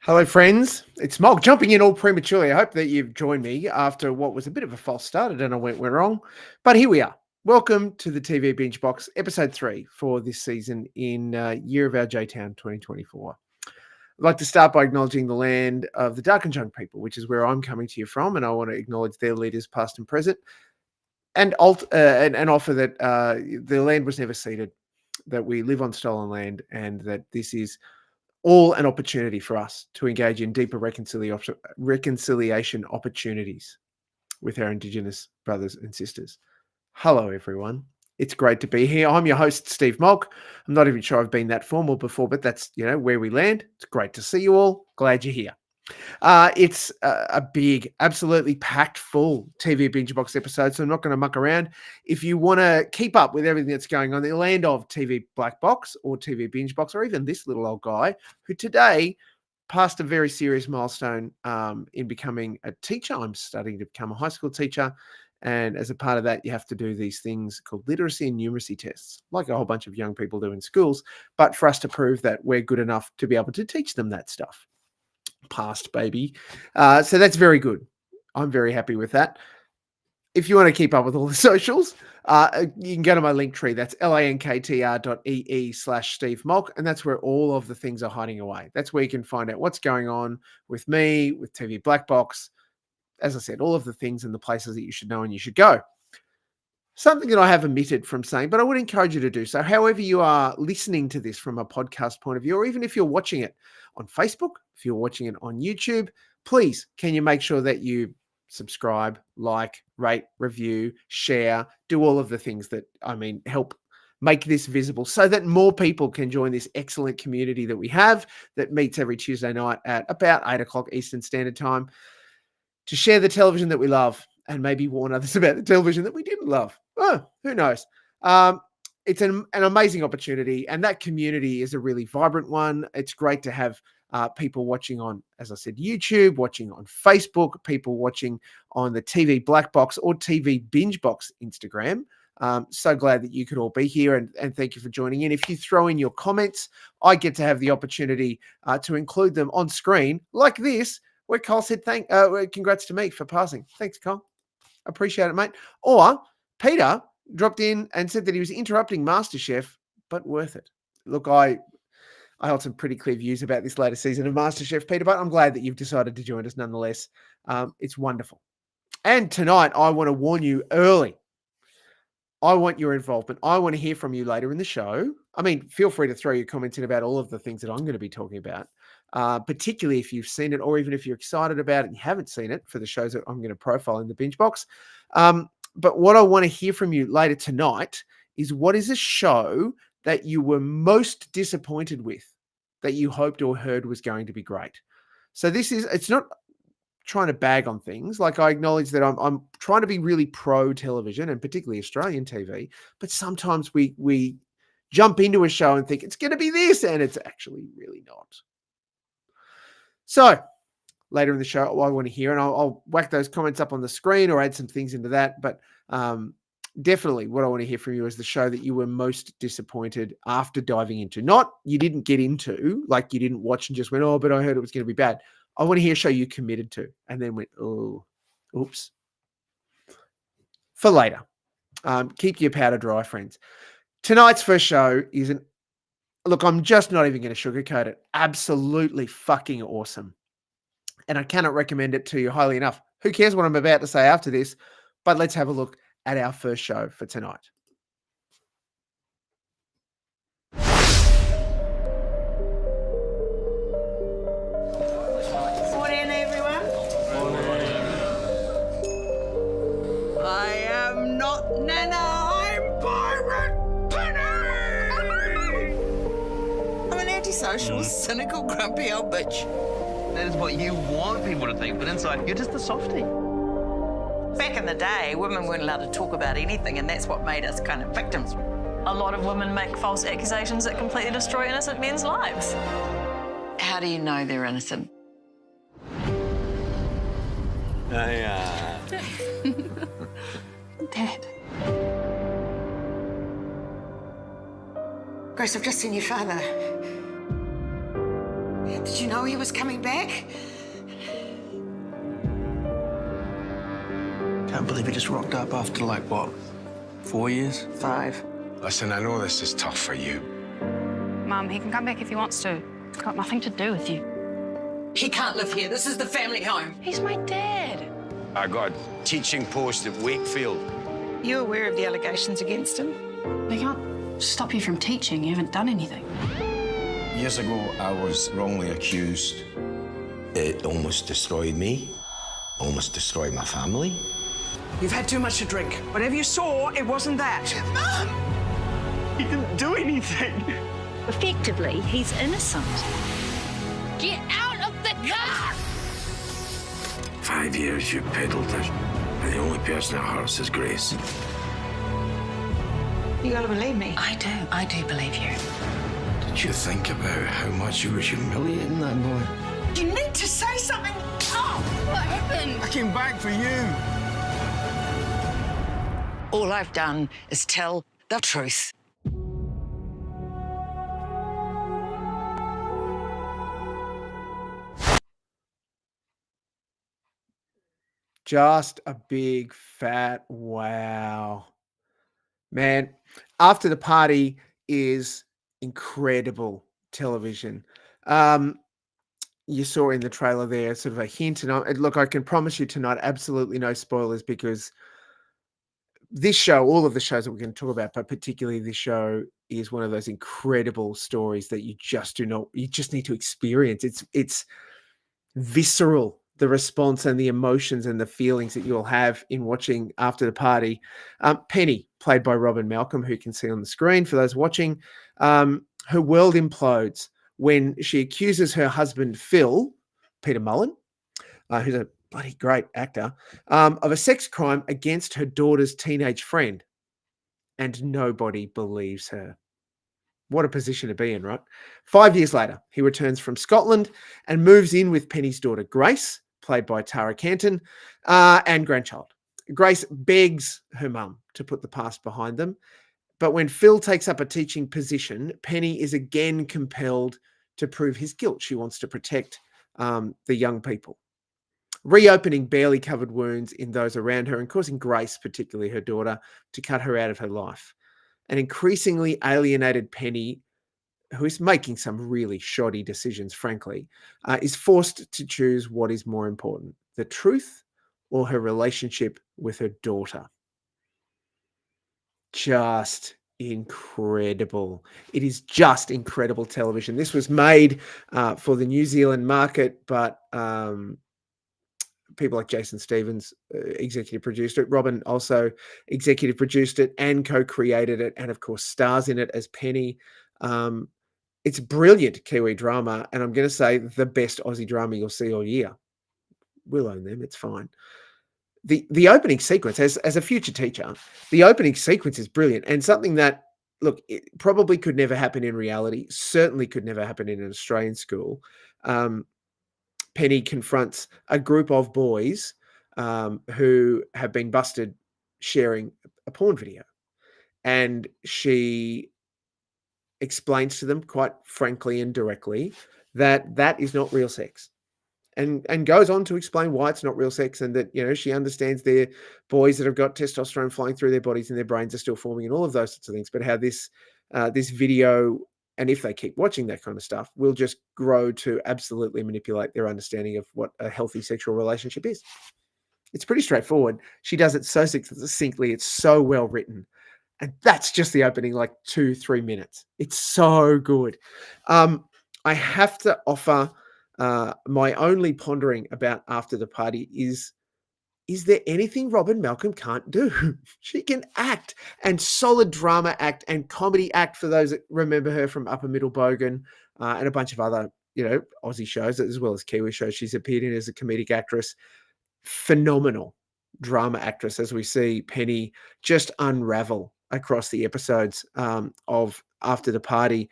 Hello, friends. It's Molk jumping in all prematurely. I hope that you've joined me after what was a bit of a false start. I don't know where it went wrong, but here we are. Welcome to the TV Bingebox, episode 3 for this season in Year of Our J-Town 2024. I'd like to start by acknowledging the land of the Darkinjung people, which is where I'm coming to you from, and I want to acknowledge their leaders, past and present, and offer that the land was never ceded, that we live on stolen land, and that this is all an opportunity for us to engage in deeper reconciliation opportunities with our Indigenous brothers and sisters. Hello, everyone. It's great to be here. I'm your host, Steve Molk. I'm not even sure I've been that formal before, but that's, where we land. It's great to see you all. Glad you're here. It's a big, absolutely packed full TV Bingebox episode, so I'm not going to muck around. If you want to keep up with everything that's going on in the land of TV Black Box or TV Bingebox, or even this little old guy who today passed a very serious milestone in becoming a teacher. I'm studying to become a high school teacher. And as a part of that, you have to do these things called literacy and numeracy tests, like a whole bunch of young people do in schools, but for us to prove that we're good enough to be able to teach them that stuff. Past, baby. So that's very good. I'm very happy with that. If you want to keep up with all the socials, you can go to my link tree. That's linktr.ee/Steve Molk, and that's where all of the things are hiding away. That's where you can find out what's going on with me, with TV Black Box. As I said, all of the things and the places that you should know and you should go. Something that I have omitted from saying, but I would encourage you to do so. However you are listening to this from a podcast point of view, or even if you're watching it on Facebook, if you're watching it on YouTube, please, can you make sure that you subscribe, like, rate, review, share, do all of the things that, help make this visible so that more people can join this excellent community that we have that meets every Tuesday night at about 8 o'clock Eastern Standard Time to share the television that we love and maybe warn others about the television that we didn't love. Oh, who knows? It's an amazing opportunity, and that community is a really vibrant one. It's great to have people watching on, as I said, YouTube, watching on Facebook, people watching on the TV Black Box or TV Bingebox Instagram. So glad that you could all be here, and thank you for joining in. If you throw in your comments, I get to have the opportunity to include them on screen like this, where Cole said, congrats to me for passing. Thanks, Cole. Appreciate it, mate. Or Peter dropped in and said that he was interrupting MasterChef, but worth it. Look, I held some pretty clear views about this latest season of MasterChef, Peter, but I'm glad that you've decided to join us nonetheless. It's wonderful. And tonight, I want to warn you early. I want your involvement. I want to hear from you later in the show. Feel free to throw your comments in about all of the things that I'm going to be talking about, particularly if you've seen it, or even if you're excited about it and you haven't seen it for the shows that I'm going to profile in the binge box. But what I want to hear from you later tonight is, what is a show that you were most disappointed with, that you hoped or heard was going to be great? So it's not trying to bag on things. Like, I acknowledge that I'm trying to be really pro television, and particularly Australian TV, but sometimes we jump into a show and think it's going to be this, and it's actually really not. So later in the show, I want to hear, and I'll whack those comments up on the screen or add some things into that. But definitely what I want to hear from you is the show that you were most disappointed after diving into. Not you didn't get into, like you didn't watch and just went, oh, but I heard it was going to be bad. I want to hear a show you committed to and then went, oh, oops. For later. Keep your powder dry, friends. Tonight's first show is look, I'm just not even going to sugarcoat it. Absolutely fucking awesome. And I cannot recommend it to you highly enough. Who cares what I'm about to say after this? But let's have a look at our first show for tonight. Morning, everyone. antisocial, cynical, grumpy old bitch. That is what you want people to think, but inside, you're just a softie. Back in the day, women weren't allowed to talk about anything, and that's what made us kind of victims. A lot of women make false accusations that completely destroy innocent men's lives. How do you know they're innocent? Dad. Grace, I've just seen your father. Did you know he was coming back? Can't believe he just rocked up after, like, what, 4 years? 5. Listen, I know this is tough for you. Mum, he can come back if he wants to. It's got nothing to do with you. He can't live here. This is the family home. He's my dad. I got a teaching post at Wakefield. You aware of the allegations against him? They can't stop you from teaching. You haven't done anything. Years ago, I was wrongly accused. It almost destroyed me, almost destroyed my family. You've had too much to drink. Whatever you saw, it wasn't that. He didn't do anything. Effectively, he's innocent. Get out of the car! 5 years you peddled it, and the only person that hurts is Grace. You gotta believe me. I do believe you. Did you think about how much you was humiliating that boy? You need to say something. Oh! What happened? I came back for you. All I've done is tell the truth. Just a big fat wow. Man, After the Party is incredible television. You saw in the trailer there sort of a hint. And look, I can promise you tonight, absolutely no spoilers, because this show, all of the shows that we're going to talk about, but particularly this show, is one of those incredible stories that you just need to experience. It's visceral, the response and the emotions and the feelings that you'll have in watching After the Party. Penny, played by Robin Malcolm, who you can see on the screen for those watching, her world implodes when she accuses her husband, Phil, Peter Mullen, who's a bloody great actor, of a sex crime against her daughter's teenage friend. And nobody believes her. What a position to be in, right? 5 years later, he returns from Scotland and moves in with Penny's daughter, Grace, played by Tara Canton, and grandchild. Grace begs her mum to put the past behind them. But when Phil takes up a teaching position, Penny is again compelled to prove his guilt. She wants to protect the young people, reopening barely covered wounds in those around her and causing Grace, particularly her daughter, to cut her out of her life. An increasingly alienated Penny, who is making some really shoddy decisions, frankly, is forced to choose what is more important, the truth or her relationship with her daughter. Just incredible. It is just incredible television. This was made for the New Zealand market, but people like Jason Stevens executive produced it. Robin also executive produced it and co-created it, and of course stars in it as Penny. It's brilliant Kiwi drama, and I'm going to say the best Aussie drama you'll see all year. We'll own them. It's fine. The opening sequence, as a future teacher, the opening sequence is brilliant, and something that, look, it probably could never happen in reality, certainly could never happen in an Australian school. Penny confronts a group of boys who have been busted sharing a porn video, and she explains to them quite frankly and directly that that is not real sex, and goes on to explain why it's not real sex, and that, you know, she understands they're boys that have got testosterone flying through their bodies and their brains are still forming and all of those sorts of things, but how this video, and if they keep watching that kind of stuff, will just grow to absolutely manipulate their understanding of what a healthy sexual relationship is. It's pretty straightforward. She does it so succinctly. It's so well written. And that's just the opening, like 2-3 minutes. It's so good. I have to offer my only pondering about After the Party is there anything Robin Malcolm can't do? She can act, and solid drama act and comedy act, for those that remember her from Upper Middle Bogan, and a bunch of other, Aussie shows as well as Kiwi shows she's appeared in as a comedic actress. Phenomenal drama actress, as we see Penny just unravel across the episodes of After the Party.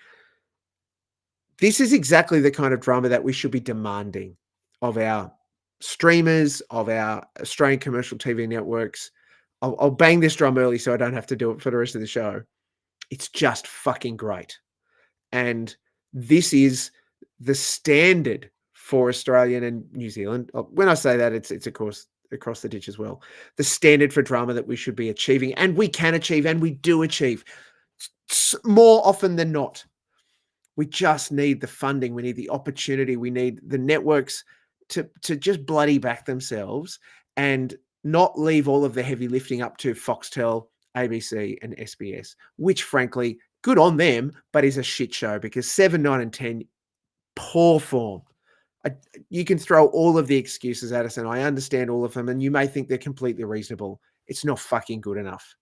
This is exactly the kind of drama that we should be demanding of our streamers, of our Australian commercial TV networks. I'll bang this drum early so I don't have to do it for the rest of the show. It's just fucking great. And this is the standard for Australian and New Zealand. When I say that, it's of course across the ditch as well. The standard for drama that we should be achieving, and we can achieve, and we do achieve more often than not. We just need the funding. We need the opportunity. We need the networks to just bloody back themselves and not leave all of the heavy lifting up to Foxtel, ABC, and SBS, which frankly, good on them, but is a shit show because 7, 9, and 10, poor form. You can throw all of the excuses at us, and I understand all of them, and you may think they're completely reasonable. It's not fucking good enough.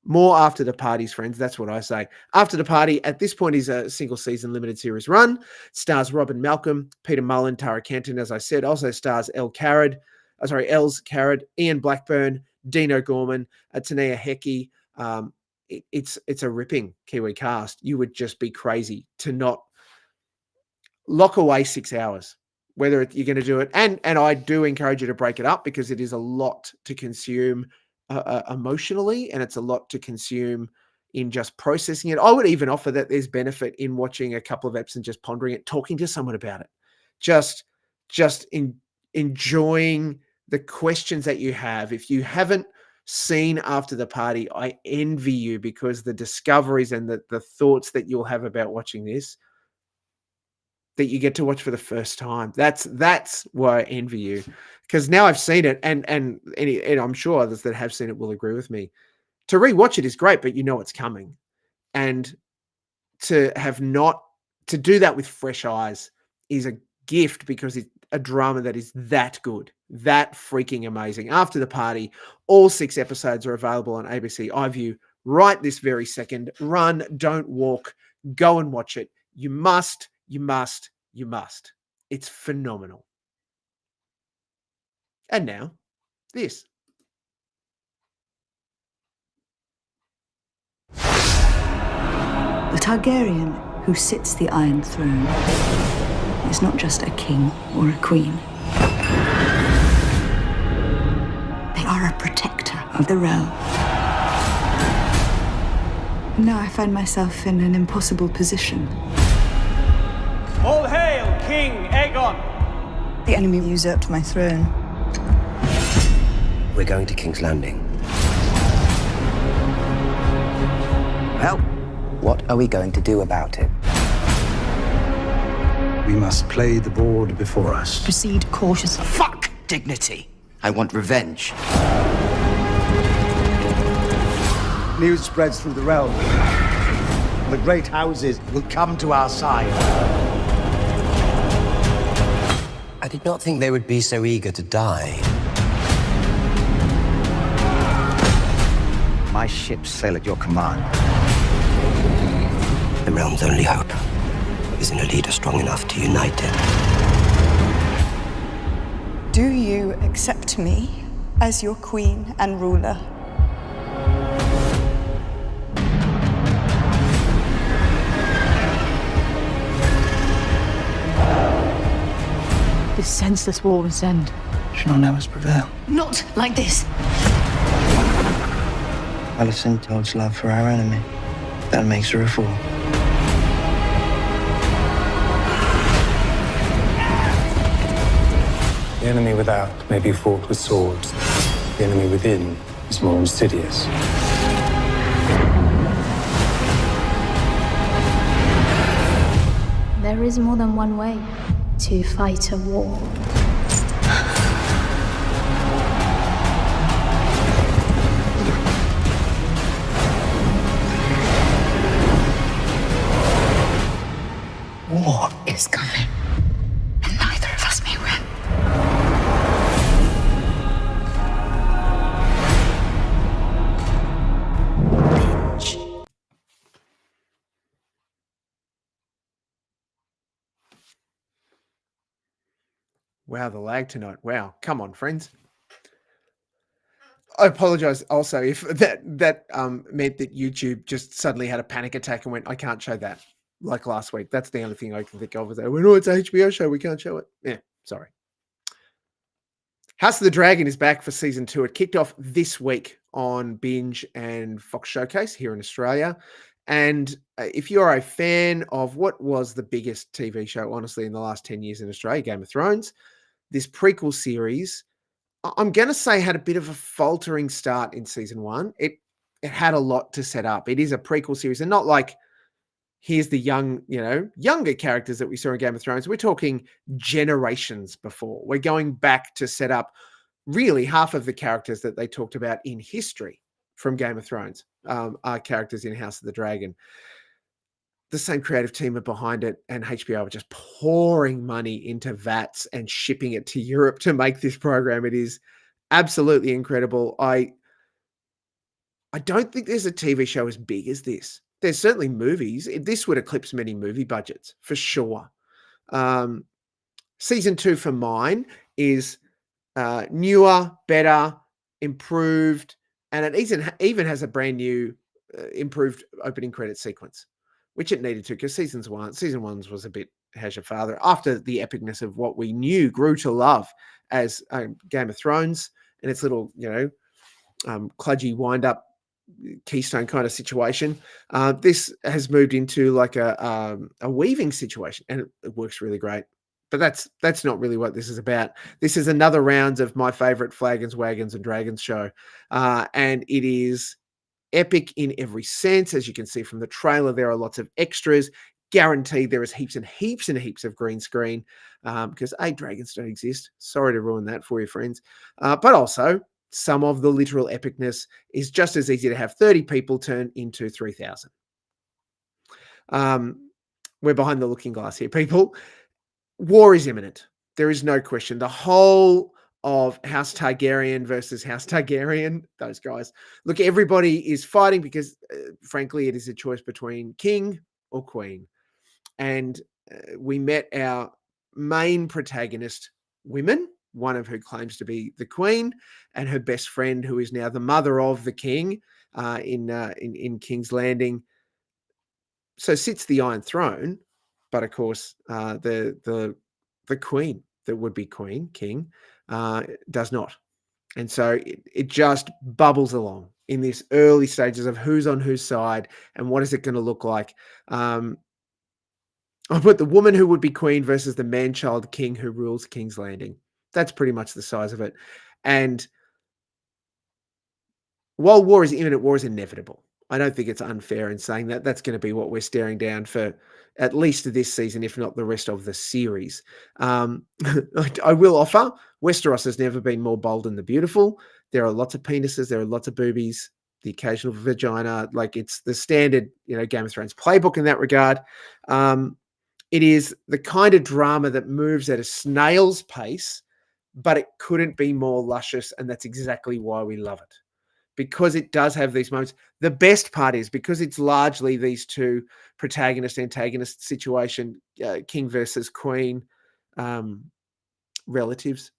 More After the Parties, friends. That's what I say. After the Party, at this point, is a single season limited series run. Stars Robin Malcolm, Peter Mullen, Tara Kenton, as I said. Also stars Els Carrad, Ian Blackburn, Dino Gorman, Tania Hecke. It's a ripping Kiwi cast. You would just be crazy to not lock away 6 hours, whether you're going to do it. And I do encourage you to break it up because it is a lot to consume emotionally, and it's a lot to consume in just processing it. I would even offer that there's benefit in watching a couple of episodes and just pondering it, talking to someone about it, just enjoying the questions that you have. If you haven't seen After the Party, I envy you because the discoveries and the thoughts that you'll have about watching this, that you get to watch for the first time. That's why I envy you, because now I've seen it, and I'm sure others that have seen it will agree with me. To rewatch it is great, but you know it's coming, and to do that with fresh eyes is a gift because it's a drama that is that good, that freaking amazing. After the Party, all 6 episodes are available on ABC iView right this very second. Run, don't walk, go and watch it. You must. It's phenomenal. And now, this. The Targaryen who sits the Iron Throne is not just a king or a queen. They are a protector of the realm. Now I find myself in an impossible position. All hail King Aegon! The enemy usurped my throne. We're going to King's Landing. Well, what are we going to do about it? We must play the board before us. Proceed cautiously. Fuck dignity! I want revenge. News spreads through the realm. The great houses will come to our side. I did not think they would be so eager to die. My ships sail at your command. The realm's only hope is in a leader strong enough to unite it. Do you accept me as your queen and ruler? This senseless war must end. Shall none of us prevail? Not like this. Alicent told love for our enemy. That makes her a fool. The enemy without may be fought with swords. The enemy within is more insidious. There is more than one way to fight a war. War is coming, and neither of us may win. Wow, the lag tonight. Wow. Come on, friends. I apologize also if that meant that YouTube just suddenly had a panic attack and went, I can't show that, like last week. That's the only thing I can think of. They went, oh, it's a HBO show. We can't show it. Yeah, sorry. House of the Dragon is back for season 2. It kicked off this week on Binge and Fox Showcase here in Australia. And if you're a fan of what was the biggest TV show, honestly, in the last 10 years in Australia, Game of Thrones, this prequel series, I'm going to say, had a bit of a faltering start in season 1. It had a lot to set up. It is a prequel series, and not like here's the younger characters that we saw in Game of Thrones. We're talking generations before. We're going back to set up really half of the characters that they talked about in history from Game of Thrones are characters in House of the Dragon. The same creative team are behind it, and HBO are just pouring money into VATs and shipping it to Europe to make this program. It is absolutely incredible. I don't think there's a TV show as big as this. There's certainly movies. This would eclipse many movie budgets for sure. Season 2 for mine is newer, better, improved, and it even has a brand new improved opening credit sequence, which it needed to, because season 1's was a bit how's your father after the epicness of what we grew to love as Game of Thrones and its little kludgy wind up Keystone kind of situation. This has moved into like a weaving situation, and it works really great. But that's not really what this is about. This is another round of my favorite Flagons, Wagons, and Dragons show, and it is epic in every sense. As you can see from the trailer, there are lots of extras. Guaranteed there is heaps and heaps and heaps of green screen because dragons don't exist. Sorry to ruin that for you, friends. But also, some of the literal epicness is just as easy to have 30 people turn into 3,000. We're behind the looking glass here, people. War is imminent. There is no question. The whole of House Targaryen versus House Targaryen, those guys. Look, everybody is fighting because, frankly, it is a choice between king or queen. And we met our main protagonist women, one of who claims to be the queen, and her best friend, who is now the mother of the king in King's Landing. So sits the Iron Throne, but of course the queen, that would be queen, king, does not. And so it just bubbles along in this early stages of who's on whose side and what is it going to look like. I put the woman who would be queen versus the man-child king who rules King's Landing. That's pretty much the size of it. And while war is imminent, war is inevitable. I don't think it's unfair in saying that. That's going to be what we're staring down for at least this season, if not the rest of the series. I will offer, Westeros has never been more bold and the beautiful. There are lots of penises. There are lots of boobies, the occasional vagina. Like, it's the standard, Game of Thrones playbook in that regard. It is the kind of drama that moves at a snail's pace, but it couldn't be more luscious, and that's exactly why we love it. Because it does have these moments. The best part is because it's largely these two protagonist-antagonist situation, king versus queen relatives,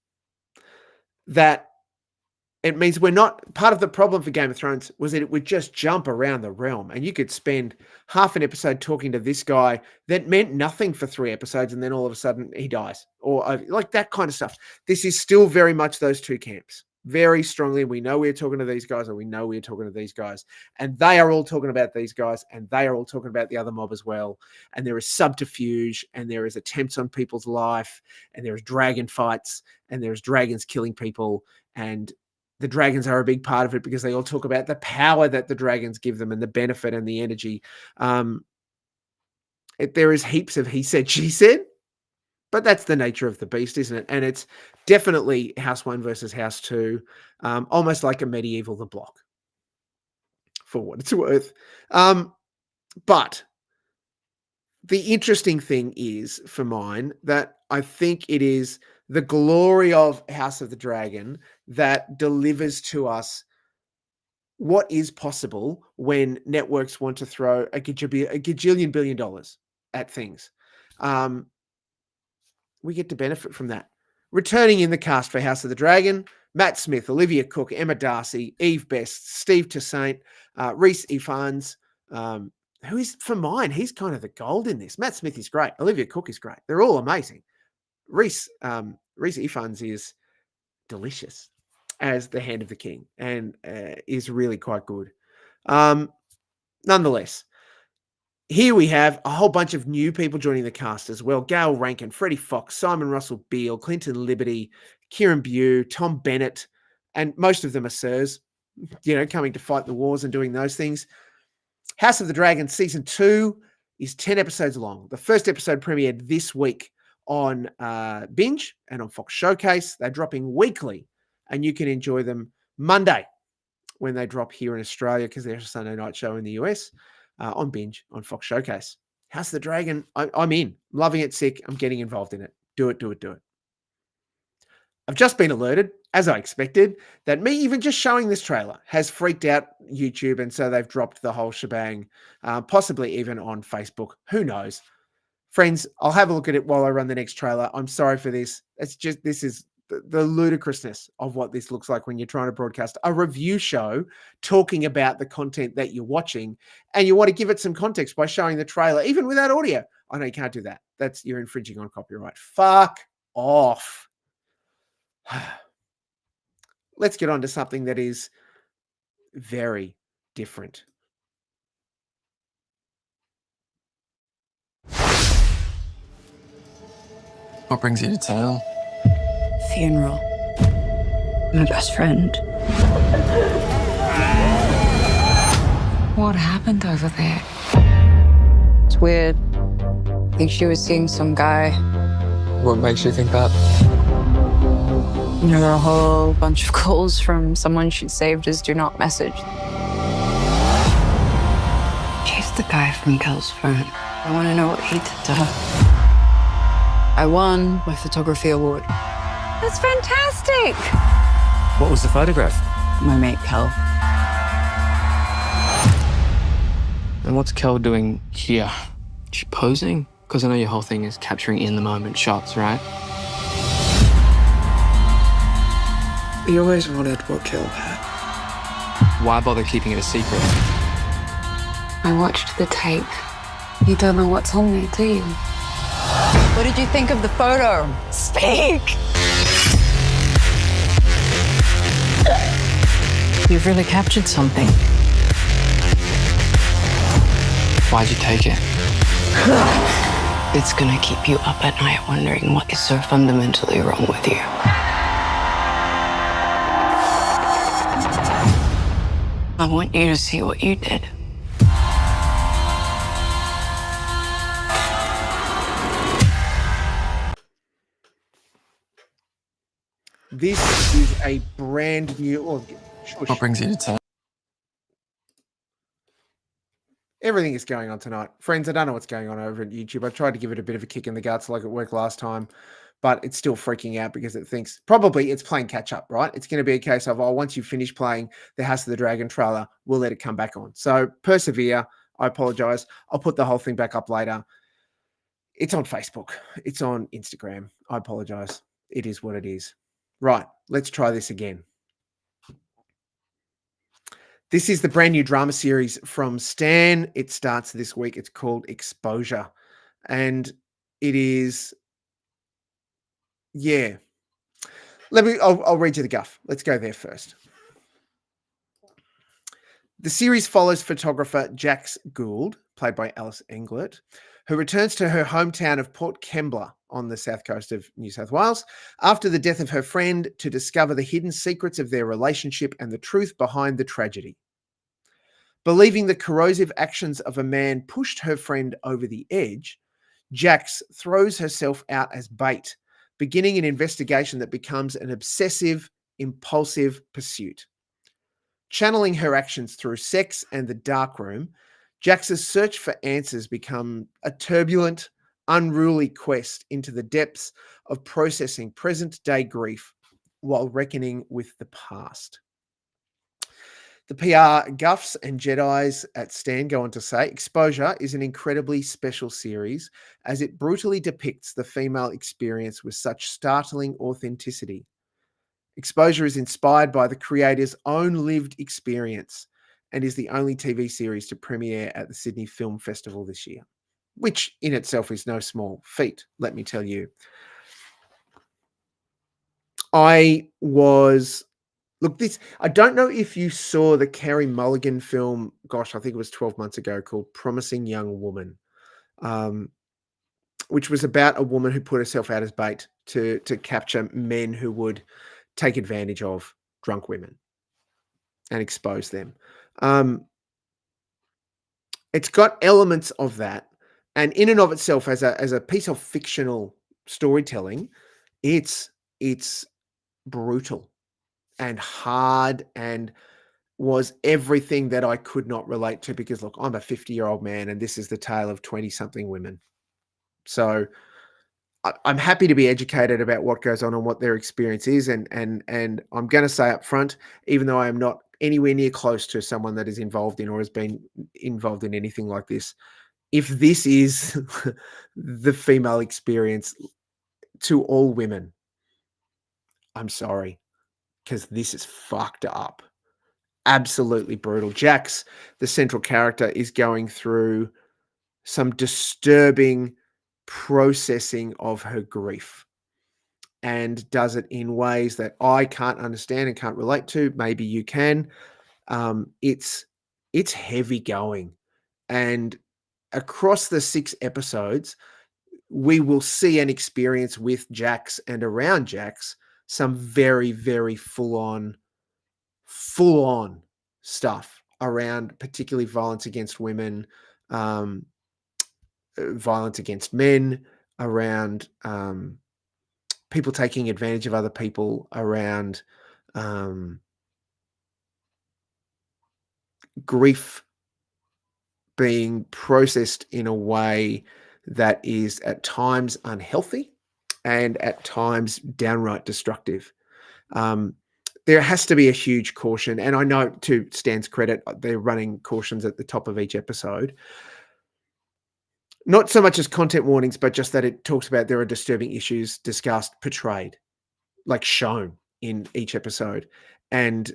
that it means we're not, part of the problem for Game of Thrones was that it would just jump around the realm, and you could spend half an episode talking to this guy that meant nothing for 3 episodes, and then all of a sudden he dies, or like that kind of stuff. This is still very much those two camps. Very strongly, we know we're talking to these guys, or we know we're talking to these guys, and they are all talking about these guys, and they are all talking about the other mob as well. And there is subterfuge, and there is attempts on people's life, and there is dragon fights, and there's dragons killing people, and the dragons are a big part of it because they all talk about the power that the dragons give them and the benefit and the energy. There is heaps of he said, she said. But that's the nature of the beast, isn't it? And it's definitely House 1 versus House 2, almost like a medieval The Block, for what it's worth. But the interesting thing is, for mine, that I think it is the glory of House of the Dragon that delivers to us what is possible when networks want to throw a gajillion $1 billion at things. We get to benefit from that. Returning in the cast for House of the Dragon, Matt Smith, Olivia Cook, Emma Darcy, Eve Best, Steve Toussaint, Rhys Ifans, who is, for mine, he's kind of the gold in this. Matt Smith is great. Olivia Cook is great. They're all amazing. Rhys Ifans is delicious as the Hand of the King and is really quite good. Nonetheless, here we have a whole bunch of new people joining the cast as well. Gail Rankin, Freddie Fox, Simon Russell Beale, Clinton Liberty, Kieran Bew, Tom Bennett, and most of them are sirs, coming to fight the wars and doing those things. House of the Dragon Season 2 is 10 episodes long. The first episode premiered this week on Binge and on Fox Showcase. They're dropping weekly, and you can enjoy them Monday when they drop here in Australia because they're a Sunday night show in the US on Binge on Fox Showcase. House of the Dragon, I'm in. Loving it, sick. I'm getting involved in it. Do it. I've just been alerted, as I expected, that me even just showing this trailer has freaked out YouTube, and so they've dropped the whole shebang, possibly even on Facebook. Who knows? Friends, I'll have a look at it while I run the next trailer. I'm sorry for this. This is the ludicrousness of what this looks like when you're trying to broadcast a review show talking about the content that you're watching, and you want to give it some context by showing the trailer, even without audio. I know you can't do that. You're infringing on copyright. Fuck off. Let's get on to something that is very different. What brings you to town? Funeral. My best friend. What happened over there? It's weird. I think she was seeing some guy. What makes you think that? There were a whole bunch of calls from someone she'd saved as do not message. She's the guy from Kel's phone. I want to know what he did to her. I won my photography award. That's fantastic! What was the photograph? My mate, Kel. And what's Kel doing here? She posing? Because I know your whole thing is capturing in the moment shots, right? We always wanted what Kel had. Why bother keeping it a secret? I watched the tape. You don't know what's on there, do you? What did you think of the photo? Speak! You've really captured something. Why'd you take it? It's gonna keep you up at night wondering what is so fundamentally wrong with you. I want you to see what you did. This is a brand new... What brings you to town? Everything is going on tonight. Friends, I don't know what's going on over at YouTube. I tried to give it a bit of a kick in the guts like it worked last time, but it's still freaking out because it thinks probably it's playing catch up, right? It's going to be a case of, once you finish playing the House of the Dragon trailer, we'll let it come back on. So persevere. I apologize. I'll put the whole thing back up later. It's on Facebook. It's on Instagram. I apologize. It is what it is. Right. Let's try this again. This is the brand new drama series from Stan. It starts this week. It's called Exposure. And it is, yeah. I'll read you the guff. Let's go there first. The series follows photographer Jax Gould, played by Alice Englert, who returns to her hometown of Port Kembla on the south coast of New South Wales after the death of her friend to discover the hidden secrets of their relationship and the truth behind the tragedy. Believing the corrosive actions of a man pushed her friend over the edge, Jax throws herself out as bait, beginning an investigation that becomes an obsessive, impulsive pursuit. Channeling her actions through sex and the darkroom, Jax's search for answers become a turbulent, unruly quest into the depths of processing present-day grief while reckoning with the past. The PR guffs and Jedis at Stan go on to say, Exposure is an incredibly special series as it brutally depicts the female experience with such startling authenticity. Exposure is inspired by the creator's own lived experience and is the only TV series to premiere at the Sydney Film Festival this year, which in itself is no small feat, let me tell you. I don't know if you saw the Carey Mulligan film, gosh, I think it was 12 months ago, called Promising Young Woman, which was about a woman who put herself out as bait to capture men who would take advantage of drunk women and expose them. It's got elements of that. And in and of itself, as a piece of fictional storytelling, it's brutal and hard and was everything that I could not relate to because, look, I'm a 50-year-old man and this is the tale of 20-something women. So I'm happy to be educated about what goes on and what their experience is. And I'm going to say up front, even though I am not anywhere near close to someone that is involved in or has been involved in anything like this, if this is the female experience to all women, I'm sorry, because this is fucked up. Absolutely brutal. Jax, the central character, is going through some disturbing processing of her grief and does it in ways that I can't understand and can't relate to. Maybe you can. It's heavy going. And across the 6 episodes, we will see and experience with Jax and around Jax some very, very full-on stuff around particularly violence against women, violence against men, around people taking advantage of other people, around grief being processed in a way that is at times unhealthy and at times downright destructive. There has to be a huge caution. And I know, to Stan's credit, they're running cautions at the top of each episode. Not so much as content warnings, but just that it talks about there are disturbing issues discussed, portrayed, like shown in each episode. And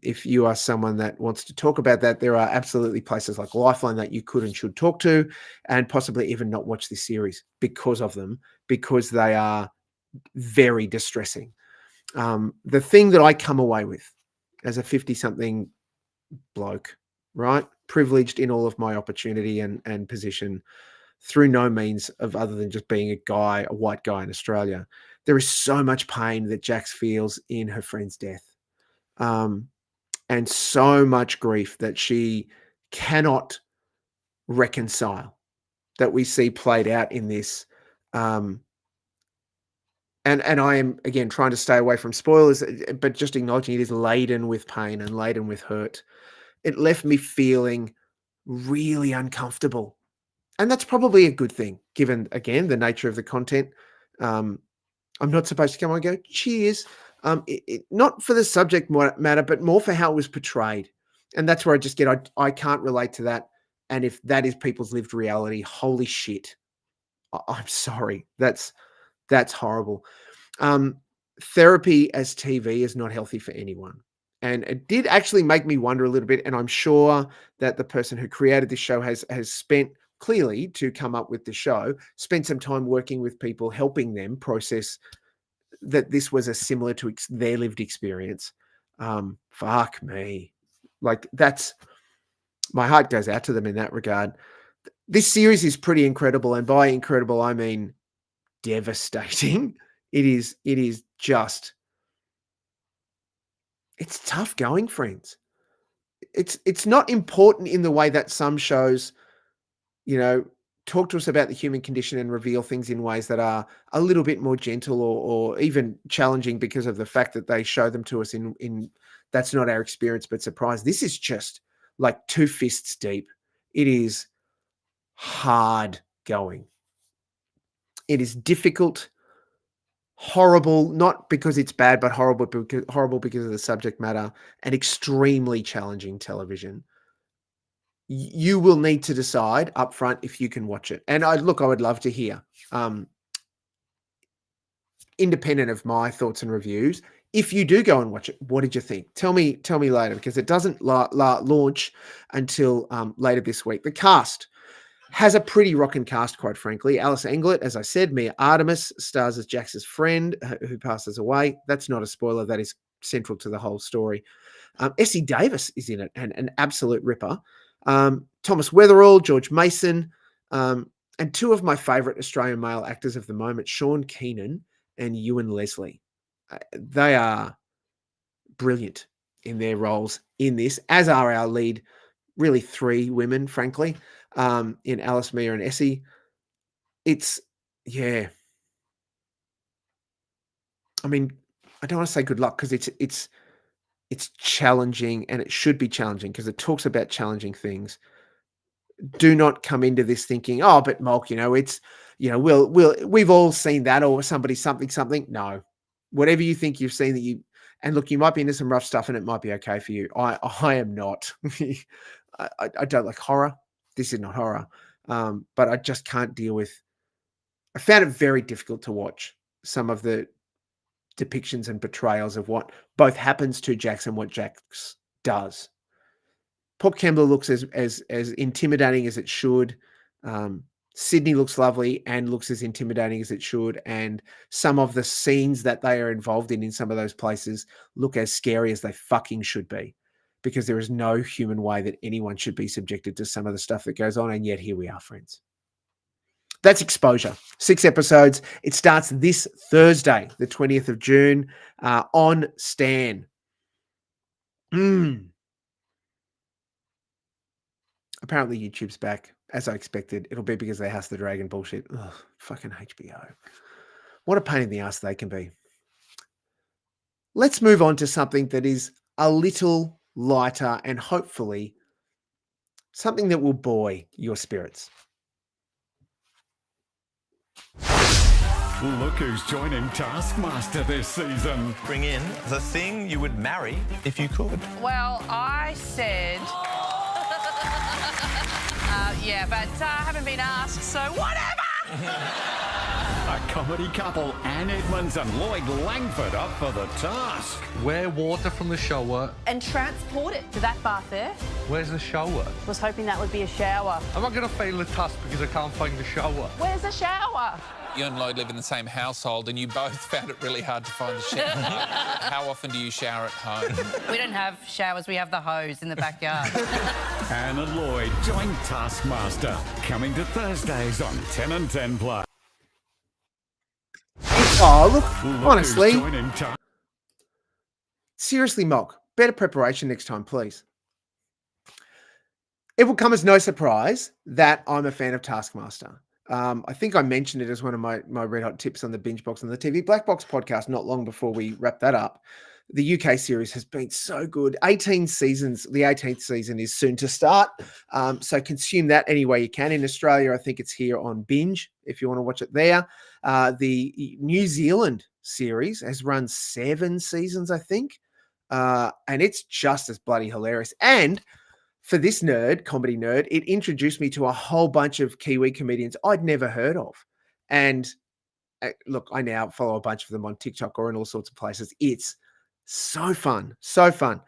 if you are someone that wants to talk about that, there are absolutely places like Lifeline that you could and should talk to, and possibly even not watch this series because of them, because they are very distressing. The thing that I come away with as a 50-something bloke, right, privileged in all of my opportunity and position, through no means of other than just being a white guy in Australia, there is so much pain that Jax feels in her friend's death, and so much grief that she cannot reconcile, that we see played out in this. And I am, again, trying to stay away from spoilers, but just acknowledging it is laden with pain and laden with hurt. It left me feeling really uncomfortable. And that's probably a good thing, given, again, the nature of the content. I'm not supposed to come on and go, cheers. Not for the subject matter, but more for how it was portrayed. And that's where I just get, I can't relate to that. And if that is people's lived reality, holy shit. I'm sorry. That's horrible. Therapy as TV is not healthy for anyone. And it did actually make me wonder a little bit. And I'm sure that the person who created this show has spent, clearly, to come up with the show, spent some time working with people, helping them process that this was a similar to their lived experience. Fuck me. Like, my heart goes out to them in that regard. This series is pretty incredible. And by incredible, I mean devastating. It is just, it's tough going, friends. It's not important in the way that some shows, talk to us about the human condition and reveal things in ways that are a little bit more gentle or even challenging because of the fact that they show them to us in that's not our experience, but surprise. This is just like 2 fists deep. It is hard going. It is difficult, horrible, not because it's bad, but horrible because of the subject matter, and extremely challenging television. You will need to decide up front if you can watch it. And I would love to hear, independent of my thoughts and reviews, if you do go and watch it, what did you think? Tell me later, because it doesn't launch until later this week. The cast has a pretty rocking cast, quite frankly. Alice Englert, as I said, Mia Artemis stars as Jax's friend who passes away. That's not a spoiler. That is central to the whole story. Essie Davis is in it, and an absolute ripper. Thomas Weatherall, George Mason, and two of my favourite Australian male actors of the moment, Sean Keenan and Ewan Leslie. They are brilliant in their roles in this, as are our lead, really three women, frankly, in Alice, Mia, and Essie. It's, yeah. I mean, I don't want to say good luck, because it's challenging, and it should be challenging because it talks about challenging things. Do not come into this thinking, oh, but Molk, it's, we've all seen that, or somebody something. No, whatever you think you've seen and look, you might be into some rough stuff and it might be okay for you. I am not. I don't like horror. This is not horror. But I just can't deal with, I found it very difficult to watch some of the depictions and portrayals of what both happens to Jax and what Jax does. Pop Kembla looks as intimidating as it should. Sydney looks lovely and looks as intimidating as it should. And some of the scenes that they are involved in some of those places look as scary as they fucking should be, because there is no human way that anyone should be subjected to some of the stuff that goes on. And yet here we are, friends. That's Exposure. 6 episodes. It starts this Thursday, the 20th of June, on Stan. Apparently YouTube's back, as I expected. It'll be because they House the Dragon bullshit. Ugh, fucking HBO. What a pain in the ass they can be. Let's move on to something that is a little lighter and hopefully something that will buoy your spirits. Look who's joining Taskmaster this season. Bring in the thing you would marry if you could. Well, I said... yeah, but I haven't been asked, so whatever! A comedy couple, Anne Edmonds and Lloyd Langford, up for the task. Wear water from the shower. And transport it to that bath there. Where's the shower? Was hoping that would be a shower. Am I going to fail the task because I can't find the shower? Where's the shower? You and Lloyd live in the same household and you both found it really hard to find the shower. How often do you shower at home? We don't have showers, we have the hose in the backyard. Anne and Lloyd join Taskmaster, coming to Thursdays on 10 and 10 Plus. Oh, look honestly. Seriously, Molk, better preparation next time, please. It will come as no surprise that I'm a fan of Taskmaster. I think I mentioned it as one of my red hot tips on the Bingebox and the TV Blackbox podcast not long before we wrap that up. The UK series has been so good. 18 seasons. The 18th season is soon to start. So consume that any way you can. In Australia, I think it's here on Binge if you want to watch it there. The New Zealand series has run 7 seasons, I think. And it's just as bloody hilarious. And for this comedy nerd, it introduced me to a whole bunch of Kiwi comedians I'd never heard of. And look, I now follow a bunch of them on TikTok or in all sorts of places. It's so fun, so fun.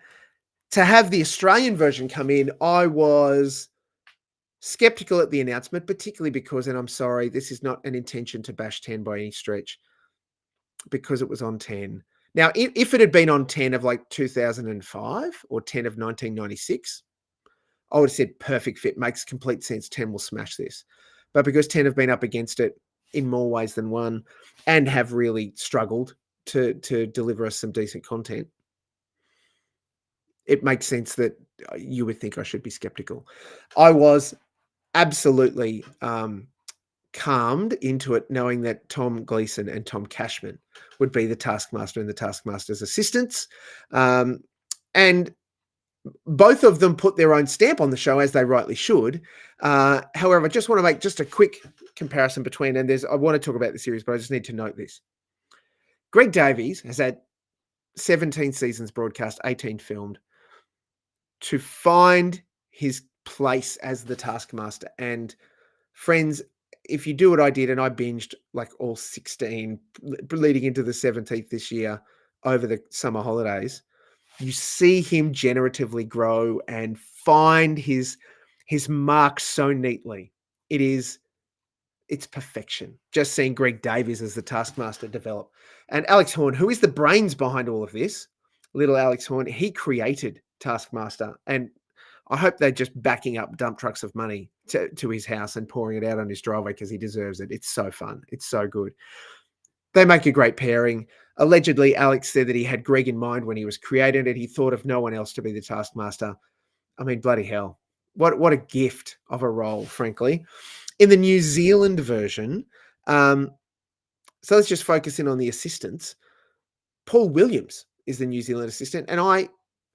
To have the Australian version come in, I was skeptical at the announcement, particularly because, and I'm sorry, this is not an intention to bash 10 by any stretch, because it was on 10. Now, if it had been on 10 of like 2005 or 10 of 1996, I would have said perfect fit, makes complete sense. 10 will smash this. But because 10 have been up against it in more ways than one and have really struggled to deliver us some decent content, it makes sense that you would think I should be skeptical. I was absolutely calmed into it, knowing that Tom Gleeson and Tom Cashman would be the Taskmaster and the Taskmaster's assistants. And both of them put their own stamp on the show, as they rightly should. However, I just want to make just a quick comparison between, and I want to talk about the series, but I just need to note this. Greg Davies has had 17 seasons broadcast, 18 filmed, to find his place as the Taskmaster. And friends, if you do what I did, and I binged like all 16 leading into the 17th this year over the summer holidays, you see him generatively grow and find his mark so neatly. It's perfection. Just seeing Greg Davies as the Taskmaster develop. And Alex Horne, who is the brains behind all of this, little Alex Horne, he created Taskmaster. And I hope they're just backing up dump trucks of money to his house and pouring it out on his driveway because he deserves it. It's so fun. It's so good. They make a great pairing. Allegedly, Alex said that he had Greg in mind when he was creating it. He thought of no one else to be the Taskmaster. I mean, bloody hell. What a gift of a role, frankly. In the New Zealand version, so let's just focus in on the assistants. Paul Williams is the New Zealand assistant, and I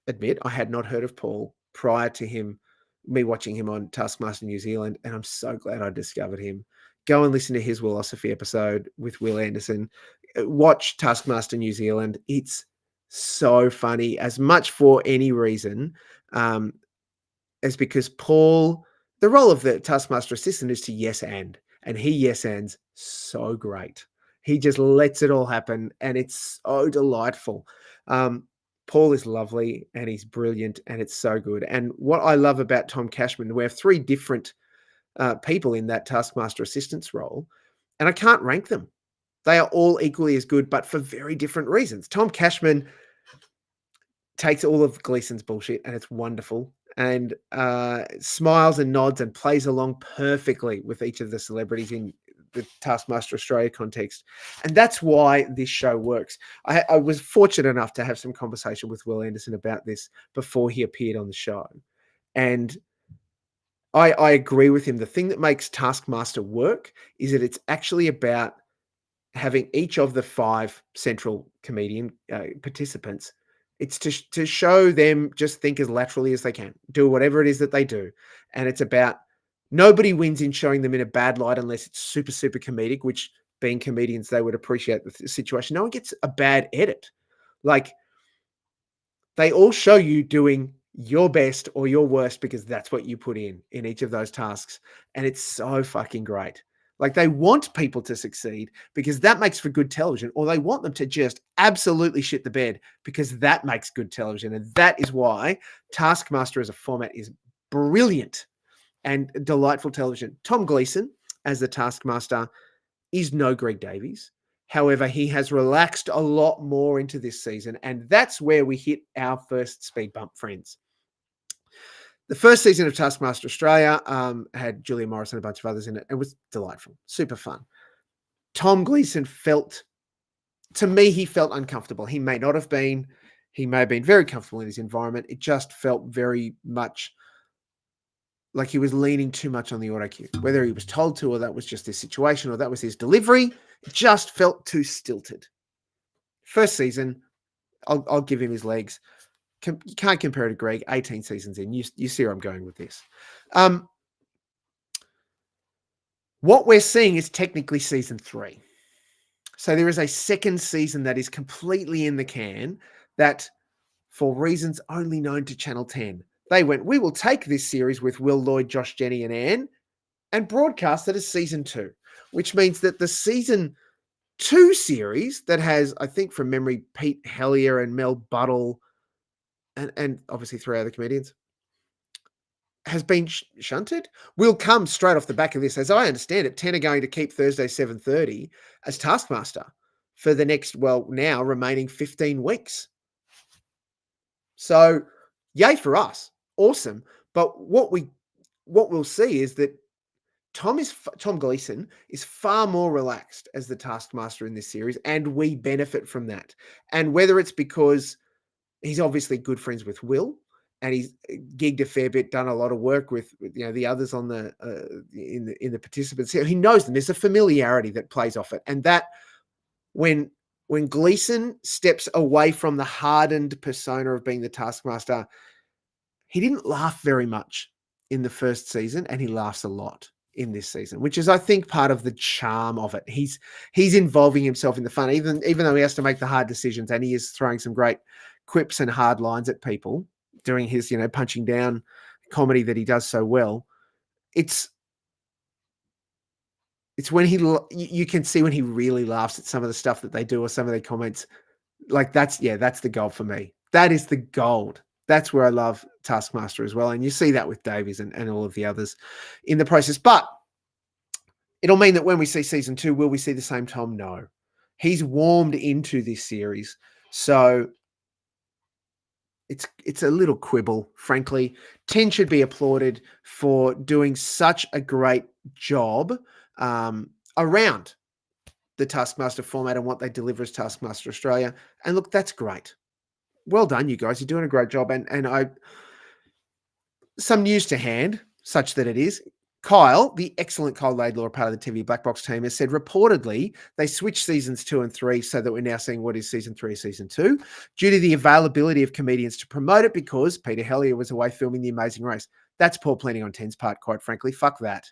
admit I had not heard of Paul prior to me watching him on Taskmaster New Zealand, and I'm so glad I discovered him. Go and listen to his Willosophy episode with Will Anderson. Watch Taskmaster New Zealand. It's so funny, as much for any reason as because Paul, the role of the Taskmaster assistant is to yes and he yes ands so great. He just lets it all happen, and it's so delightful. Paul is lovely, and he's brilliant, and it's so good. And what I love about Tom Cashman, we have 3 different people in that Taskmaster assistant's role, and I can't rank them. They are all equally as good, but for very different reasons. Tom Cashman takes all of Gleason's bullshit, and it's wonderful, and smiles and nods and plays along perfectly with each of the celebrities in the Taskmaster Australia context. And that's why this show works. I was fortunate enough to have some conversation with Will Anderson about this before he appeared on the show. And I agree with him. The thing that makes Taskmaster work is that it's actually about having each of the 5 central comedian participants. It's to show them just think as laterally as they can, do whatever it is that they do. And it's about nobody wins in showing them in a bad light unless it's super, super comedic, which being comedians, they would appreciate the situation. No one gets a bad edit. Like, they all show you doing your best or your worst because that's what you put in each of those tasks. And it's so fucking great. Like, they want people to succeed because that makes for good television, or they want them to just absolutely shit the bed because that makes good television. And that is why Taskmaster as a format is brilliant and delightful television. Tom Gleason as the Taskmaster is no Greg Davies. However, he has relaxed a lot more into this season, and that's where we hit our first speed bump, friends. The first season of Taskmaster Australia had Julia Morris and a bunch of others in it. It was delightful, super fun. Tom Gleason to me, he felt uncomfortable. He may not have been. He may have been very comfortable in his environment. It just felt very much like he was leaning too much on the auto cue, whether he was told to, or that was just his situation, or that was his delivery. It just felt too stilted. First season, I'll give him his legs. You can't compare it to Greg. 18 seasons in, you see where I'm going with this. What we're seeing is technically season 3. So there is a second season that is completely in the can that, for reasons only known to Channel 10, they went, we will take this series with Will Lloyd, Josh, Jenny, and Anne and broadcast it as season 2, which means that the season 2 series that has, I think from memory, Pete Hellier and Mel Buttle and obviously 3 other comedians, has been shunted. We'll come straight off the back of this. As I understand it, 10 are going to keep Thursday 7:30 as Taskmaster for the next, now remaining 15 weeks. So yay for us. Awesome. But what we'll see is that Tom Gleason is far more relaxed as the Taskmaster in this series, and we benefit from that. And whether it's because he's obviously good friends with Will, and he's gigged a fair bit, done a lot of work with the others on the in the participants. He knows them. There's a familiarity that plays off it, and that when Gleason steps away from the hardened persona of being the Taskmaster, he didn't laugh very much in the first season, and he laughs a lot in this season, which is, I think, part of the charm of it. He's involving himself in the fun, even though he has to make the hard decisions, and he is throwing some great quips and hard lines at people, doing his, punching down comedy that he does so well. It's when you can see when he really laughs at some of the stuff that they do or some of their comments. Like that's the gold for me. That is the gold. That's where I love Taskmaster as well. And you see that with Davies and all of the others in the process. But it'll mean that when we see season 2, will we see the same Tom? No. He's warmed into this series. So it's a little quibble, frankly. 10 should be applauded for doing such a great job around the Taskmaster format and what they deliver as Taskmaster Australia. And look, that's great. Well done, you guys. You're doing a great job. And some news to hand, such that it is. Kyle, the excellent Kyle Laidlaw, part of the TV Blackbox team, has said reportedly they switched seasons 2 and 3 so that we're now seeing what is season 3, season 2, due to the availability of comedians to promote it because Peter Hellier was away filming The Amazing Race. That's poor planning on 10's part, quite frankly. Fuck that.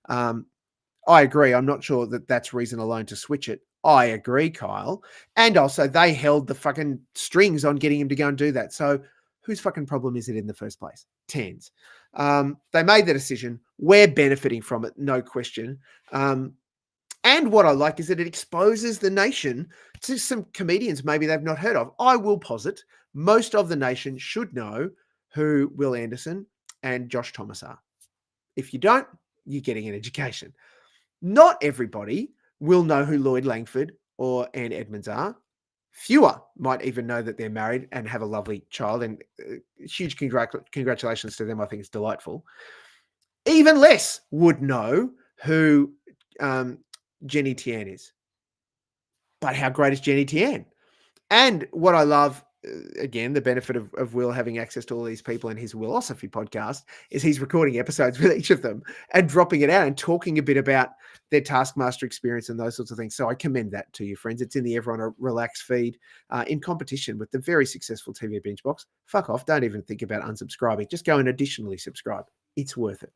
I agree. I'm not sure that that's reason alone to switch it. I agree, Kyle. And also, they held the fucking strings on getting him to go and do that. So whose fucking problem is it in the first place? 10's. They made the decision. We're benefiting from it, no question. And what I like is that it exposes the nation to some comedians maybe they've not heard of. I will posit most of the nation should know who Will Anderson and Josh Thomas are. If you don't, you're getting an education. Not everybody will know who Lloyd Langford or Anne Edmonds are. Fewer might even know that they're married and have a lovely child, and huge congratulations to them. I think it's delightful. Even less would know who Jenny Tian is. But how great is Jenny Tian? And what I love, again, the benefit of Will having access to all these people in his Willosophy podcast is he's recording episodes with each of them and dropping it out and talking a bit about their Taskmaster experience and those sorts of things. So I commend that to you, friends. It's in the Everyone Relax feed in competition with the very successful TV Bingebox. Fuck off. Don't even think about unsubscribing. Just go and additionally subscribe. It's worth it.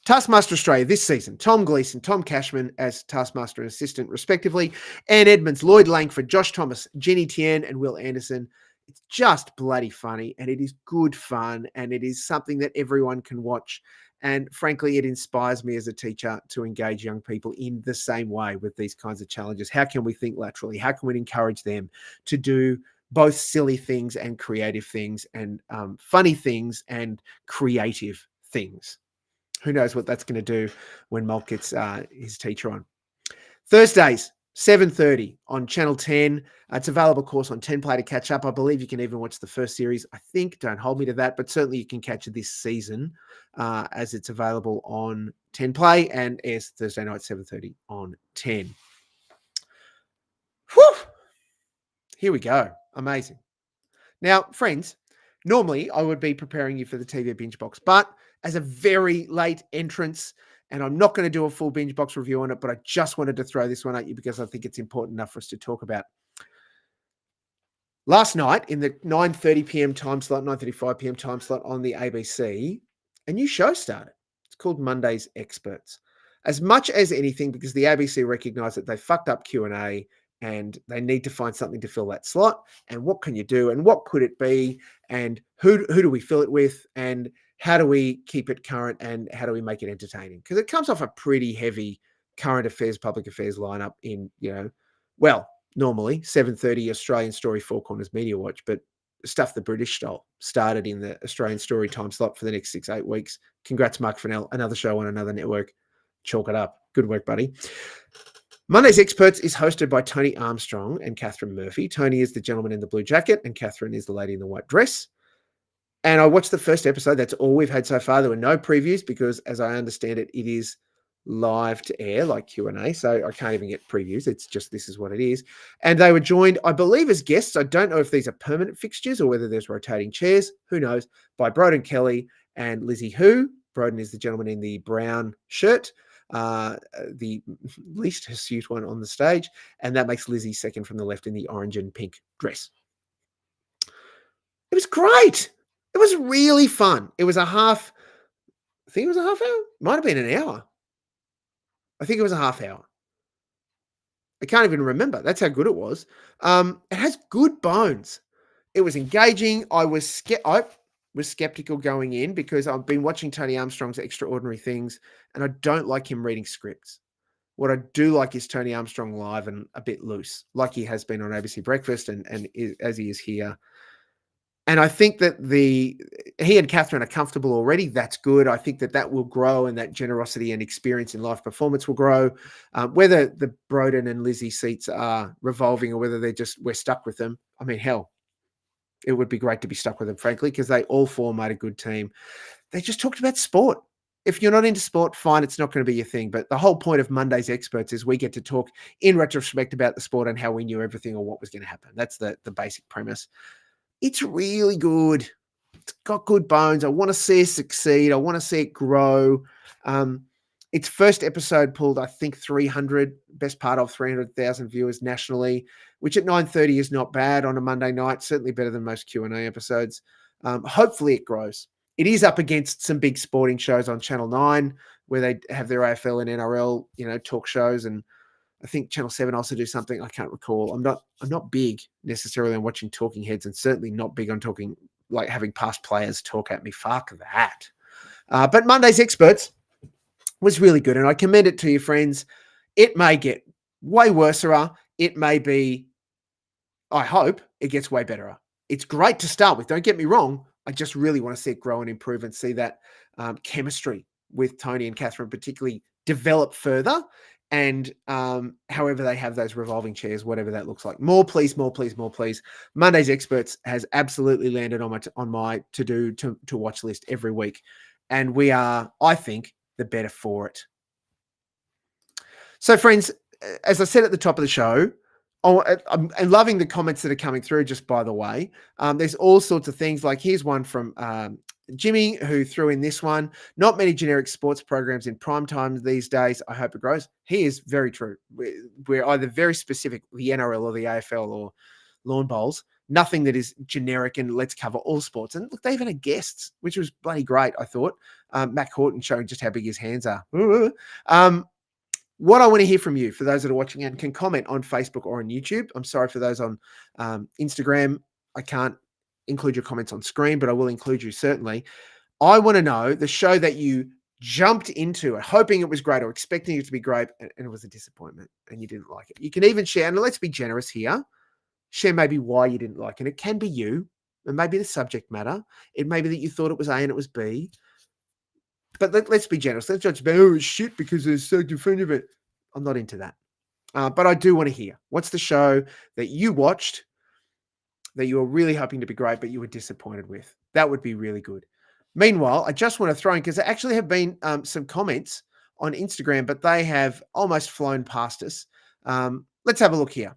Taskmaster Australia this season, Tom Gleeson, Tom Cashman as Taskmaster and Assistant, respectively, Anne Edmonds, Lloyd Langford, Josh Thomas, Jenny Tian, and Will Anderson. It's just bloody funny, and it is good fun, and it is something that everyone can watch. And frankly, it inspires me as a teacher to engage young people in the same way with these kinds of challenges. How can we think laterally? How can we encourage them to do both silly things and creative things and funny things and creative things? Who knows what that's going to do when Molk gets his teacher on. Thursdays, 7:30 on Channel 10. It's available, of course, on 10 Play to catch up. I believe you can even watch the first series. I think, don't hold me to that, but certainly you can catch it this season as it's available on 10 Play and airs Thursday night, 7:30 on 10. Whew! Here we go. Amazing. Now, friends, normally I would be preparing you for the TV Bingebox, but as a very late entrance, and I'm not going to do a full Bingebox review on it, but I just wanted to throw this one at you because I think it's important enough for us to talk about. Last night in the 9:30 p.m. time slot, 9:35 p.m. time slot on the ABC, a new show started. It's called Monday's Experts. As much as anything, because the ABC recognized that they fucked up Q&A and they need to find something to fill that slot. And what can you do? And what could it be? And who do we fill it with? And how do we keep it current? And how do we make it entertaining? Because it comes off a pretty heavy current affairs, public affairs lineup in, normally 7:30 Australian Story, Four Corners Media Watch, but stuff the British style started in the Australian Story time slot for the next 6-8 weeks. Congrats, Mark Fennell. Another show on another network. Chalk it up. Good work, buddy. Monday's Experts is hosted by Tony Armstrong and Catherine Murphy. Tony is the gentleman in the blue jacket and Catherine is the lady in the white dress. And I watched the first episode. That's all we've had so far. There were no previews because, as I understand it, it is live to air like Q&A. So I can't even get previews. It's just this is what it is. And they were joined, I believe, as guests. I don't know if these are permanent fixtures or whether there's rotating chairs. Who knows? By Broden Kelly and Lizzie Hu. Broden is the gentleman in the brown shirt, the least hirsute one on the stage. And that makes Lizzie second from the left in the orange and pink dress. It was great. It was really fun. It was a half think it was a half hour. Might have been an hour. I think it was a half hour. I can't even remember. That's how good it was. It has good bones. It was engaging. I was skeptical going in because I've been watching Tony Armstrong's Extraordinary Things, and I don't like him reading scripts. What I do like is Tony Armstrong live and a bit loose, like he has been on ABC Breakfast and as he is here. And I think that he and Catherine are comfortable already. That's good. I think that will grow, and that generosity and experience in live performance will grow. Whether the Broden and Lizzie seats are revolving or whether we're stuck with them. I mean, hell, it would be great to be stuck with them, frankly, because they all four made a good team. They just talked about sport. If you're not into sport, fine, it's not going to be your thing. But the whole point of Monday's Experts is we get to talk in retrospect about the sport and how we knew everything or what was going to happen. That's the basic premise. It's really good. It's got good bones. I want to see it succeed. I want to see it grow. Its first episode pulled, I think, 300,000 viewers nationally, which at 9:30 is not bad on a Monday night. Certainly better than most Q&A episodes. Hopefully it grows. It is up against some big sporting shows on Channel 9 where they have their AFL and NRL, talk shows, and I think Channel 7 also do something. I can't recall. I'm not big necessarily on watching talking heads, and certainly not big on talking, like having past players talk at me. Fuck that. But Monday's Experts was really good, and I commend it to you, friends. It may get way worse. It may be, I hope, it gets way better. It's great to start with. Don't get me wrong. I just really want to see it grow and improve and see that chemistry with Tony and Catherine particularly develop further. And however they have those revolving chairs, whatever that looks like. More, please, more, please, more, please. Monday's Experts has absolutely landed on my to watch list every week. And we are, I think, the better for it. So, friends, as I said at the top of the show, I'm loving the comments that are coming through, just by the way. There's all sorts of things. Like here's one from Jimmy, who threw in this one. Not many generic sports programs in prime time these days. I hope it grows. He is very true. We're either very specific, the NRL or the AFL or lawn bowls. Nothing that is generic and let's cover all sports. And look, they even had guests, which was bloody great, I thought. Matt Horton showing just how big his hands are. What I want to hear from you, for those that are watching and can comment on Facebook or on YouTube. I'm sorry for those on Instagram. I can't include your comments on screen, but I will include you certainly. I want to know the show that you jumped into hoping it was great or expecting it to be great, and it was a disappointment and you didn't like it. You can even share, and let's be generous here, share maybe why you didn't like it. It can be you, and maybe the subject matter. It may be that you thought it was A and it was B. But let's be generous. Let's judge about, oh, shit, because they're so definitive. It. I'm not into that. But I do want to hear, what's the show that you watched that you were really hoping to be great, but you were disappointed with? That would be really good. Meanwhile, I just want to throw in, because there actually have been some comments on Instagram, but they have almost flown past us. Let's have a look here.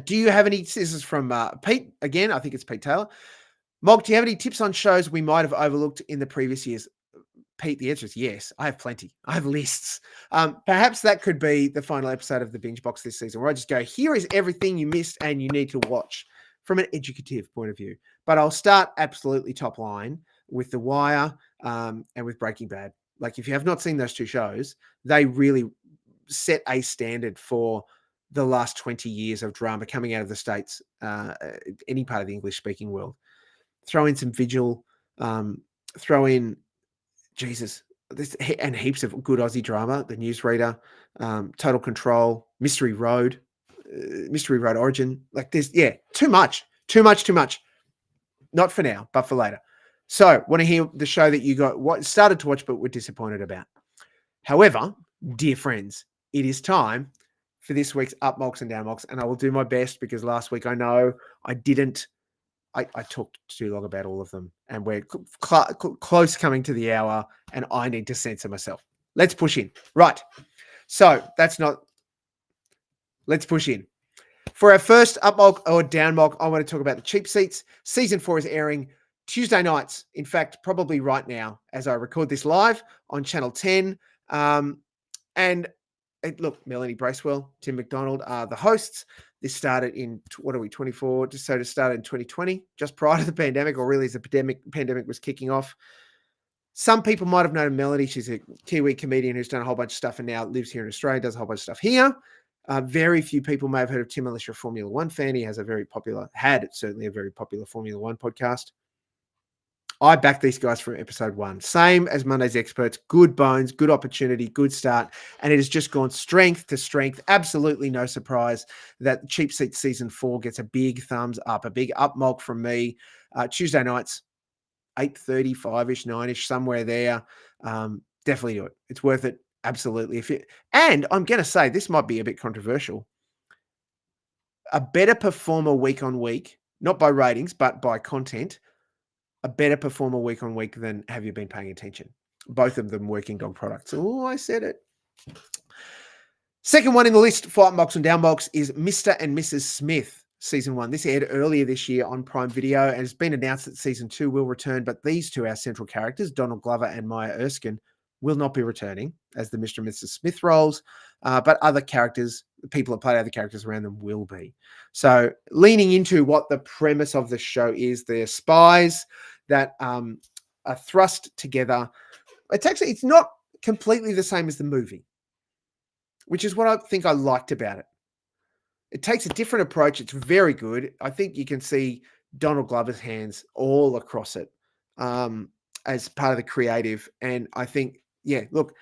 Do you have any, this is from Pete, again, I think it's Pete Taylor. Molk, do you have any tips on shows we might have overlooked in the previous years? Pete, the answer is yes. I have plenty. I have lists. Perhaps that could be the final episode of the Binge Box this season, where I just go, here is everything you missed and you need to watch from an educative point of view. But I'll start absolutely top line with The Wire and with Breaking Bad. Like, if you have not seen those two shows, they really set a standard for the last 20 years of drama coming out of the States, any part of the English-speaking world. Throw in some Vigil, throw in, Jesus, and heaps of good Aussie drama, The Newsreader, Total Control, Mystery Road Origin. Like there's, too much. Not for now, but for later. So want to hear the show that you started to watch, but were disappointed about. However, dear friends, it is time for this week's Up Molks and Down Molks, and I will do my best, because last week I know I didn't. I talked too long about all of them, and we're close coming to the hour, and I need to censor myself. Let's push in. Right. So let's push in. For our first Up Molk or Down Molk, I want to talk about the cheap seats. Season 4 is airing Tuesday nights. In fact, probably right now as I record this live on Channel 10. Look, Melanie Bracewell, Tim McDonald are the hosts. This started in, 24? So it started in 2020, just prior to the pandemic, or really as the pandemic was kicking off. Some people might have known Melody. She's a Kiwi comedian who's done a whole bunch of stuff and now lives here in Australia, does a whole bunch of stuff here. Very few people may have heard of Tim unless you're a Formula One fan. He has certainly a very popular Formula One podcast. I back these guys from episode 1. Same as Monday's Experts. Good bones, good opportunity, good start. And it has just gone strength to strength. Absolutely no surprise that Cheap Seat Season 4 gets a big thumbs up, a big up Molk from me. Tuesday nights, 8:30, 5-ish, 9-ish, somewhere there. Definitely do it. It's worth it. Absolutely. And I'm going to say, this might be a bit controversial. A better performer week on week, not by ratings, but by content, a better performer week on week than Have You Been Paying Attention? Both of them working dog products. Oh, I said it. Second one in the list for Up Molks and Down Molks is Mr. and Mrs. Smith, Season 1. This aired earlier this year on Prime Video and it's been announced that Season 2 will return, but these two, our central characters, Donald Glover and Maya Erskine, will not be returning as the Mr. and Mrs. Smith roles, but other characters, the people that play other characters around them will be. So leaning into what the premise of the show is, they're spies that are thrust together. It's not completely the same as the movie, which is what I think I liked about it. It takes a different approach. It's very good. I think you can see Donald Glover's hands all across it as part of the creative. And I think, yeah, look,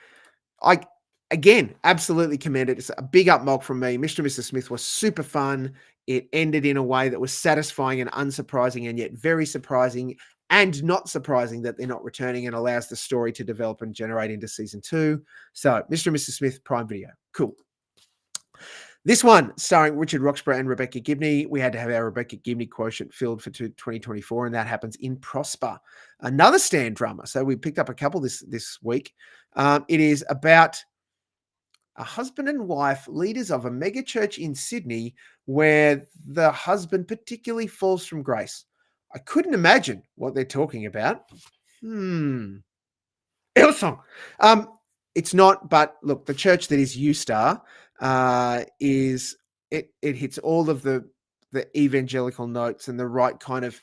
I, again, absolutely commend it. It's a big up Molk from me. Mr. and Mrs. Smith was super fun. It ended in a way that was satisfying and unsurprising and yet very surprising and not surprising that they're not returning and allows the story to develop and generate into Season 2. So Mr. and Mrs. Smith, Prime Video. Cool. This one, starring Richard Roxburgh and Rebecca Gibney. We had to have our Rebecca Gibney quotient filled for 2024, and that happens in Prosper, another stand drama. So we picked up a couple this week. It is about a husband and wife, leaders of a mega church in Sydney, where the husband particularly falls from grace. I couldn't imagine what they're talking about. Hillsong. It's not, but look, the church that is U-Star is it hits all of the evangelical notes and the right kind of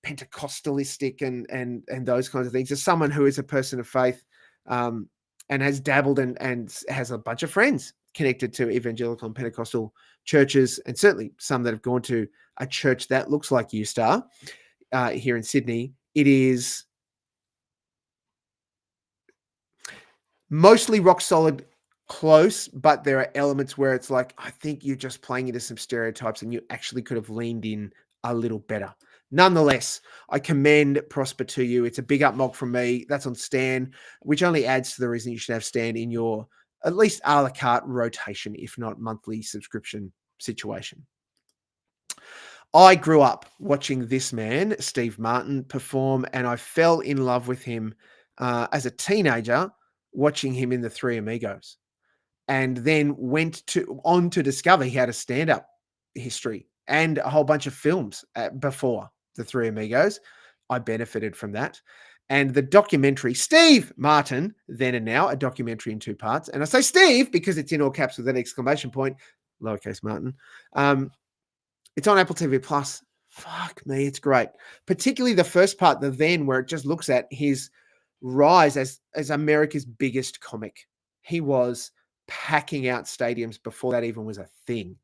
Pentecostalistic and those kinds of things. As someone who is a person of faith and has dabbled and has a bunch of friends connected to evangelical and Pentecostal churches, and certainly some that have gone to a church that looks like U-Star here in Sydney, it is mostly rock solid close, but there are elements where it's like, I think you're just playing into some stereotypes and you actually could have leaned in a little better. Nonetheless, I commend Prosper to you. It's a big up Molk from me. That's on Stan, which only adds to the reason you should have Stan in your at least a la carte rotation, if not monthly subscription situation. I grew up watching this man, Steve Martin, perform, and I fell in love with him as a teenager, watching him in The Three Amigos, and then went on to discover he had a stand-up history and a whole bunch of films before The Three Amigos. I benefited from that. And the documentary, Steve Martin, Then and Now, a documentary in 2 parts. And I say Steve because it's in all caps with an exclamation point, lowercase Martin. It's on Apple TV Plus. Fuck me, it's great. Particularly the first part, the Then, where it just looks at his rise as America's biggest comic. He was packing out stadiums before that even was a thing.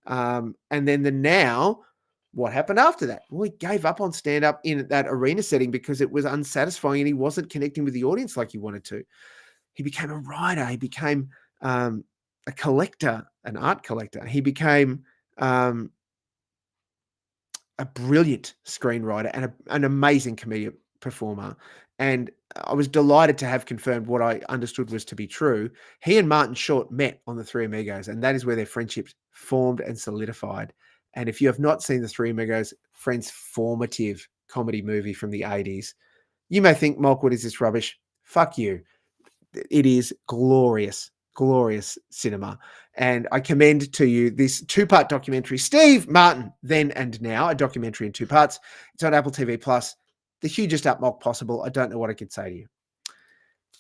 And then the Now, what happened after that? Well, he gave up on stand-up in that arena setting because it was unsatisfying and he wasn't connecting with the audience like he wanted to. He became a writer. He became a collector, an art collector. He became a brilliant screenwriter and an amazing comedian performer. And I was delighted to have confirmed what I understood was to be true. He and Martin Short met on The Three Amigos, and that is where their friendships formed and solidified. And if you have not seen The Three Amigos, transformative comedy movie from the 80s, you may think, Molk, what is this rubbish? Fuck you. It is glorious, glorious cinema. And I commend to you this 2-part documentary, Steve Martin, Then and Now, a documentary in 2 parts. It's on Apple TV Plus. The hugest up Molk possible. I don't know what I could say to you.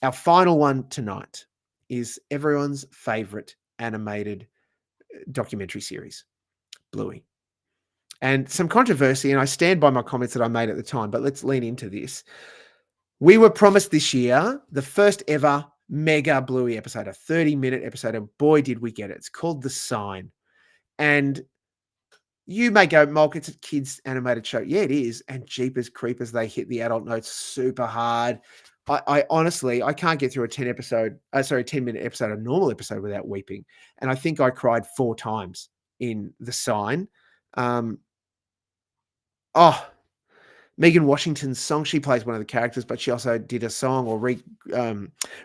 Our final one tonight is everyone's favorite animated documentary series, Bluey. And some controversy, and I stand by my comments that I made at the time, but let's lean into this. We were promised this year the first ever mega Bluey episode, a 30-minute episode, and boy, did we get it. It's called The Sign. And you may go, Molk, it's a kids animated show. Yeah, it is. And Jeepers Creepers, they hit the adult notes super hard. I honestly, I can't get through a 10-minute episode, a normal episode, without weeping. And I think I cried 4 times in The Sign. Megan Washington's song, she plays one of the characters, but she also did a song or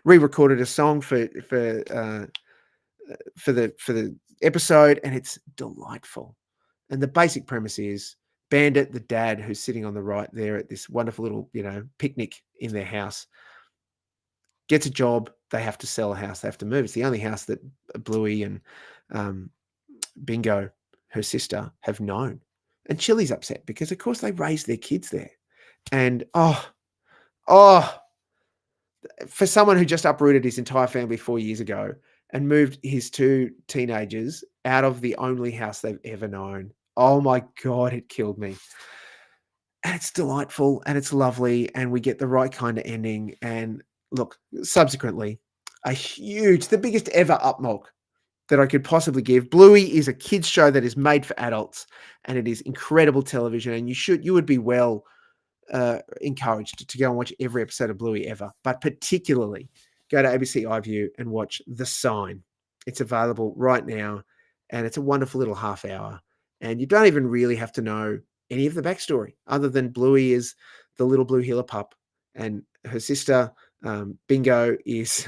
re-recorded a song for the episode, and it's delightful. And the basic premise is Bandit, the dad, who's sitting on the right there at this wonderful little, picnic in their house, gets a job. They have to sell a house. They have to move. It's the only house that Bluey and Bingo, her sister, have known. And Chili's upset because, of course, they raised their kids there. And, for someone who just uprooted his entire family 4 years ago and moved his 2 teenagers out of the only house they've ever known, oh, my God, it killed me. And it's delightful and it's lovely and we get the right kind of ending. And look, subsequently, the biggest ever up Molk that I could possibly give. Bluey is a kids show that is made for adults, and it is incredible television. And you would be well encouraged to go and watch every episode of Bluey ever, but particularly go to ABC iView and watch The Sign. It's available right now, and it's a wonderful little half hour. And you don't even really have to know any of the backstory other than Bluey is the little blue heeler pup, and her sister Bingo is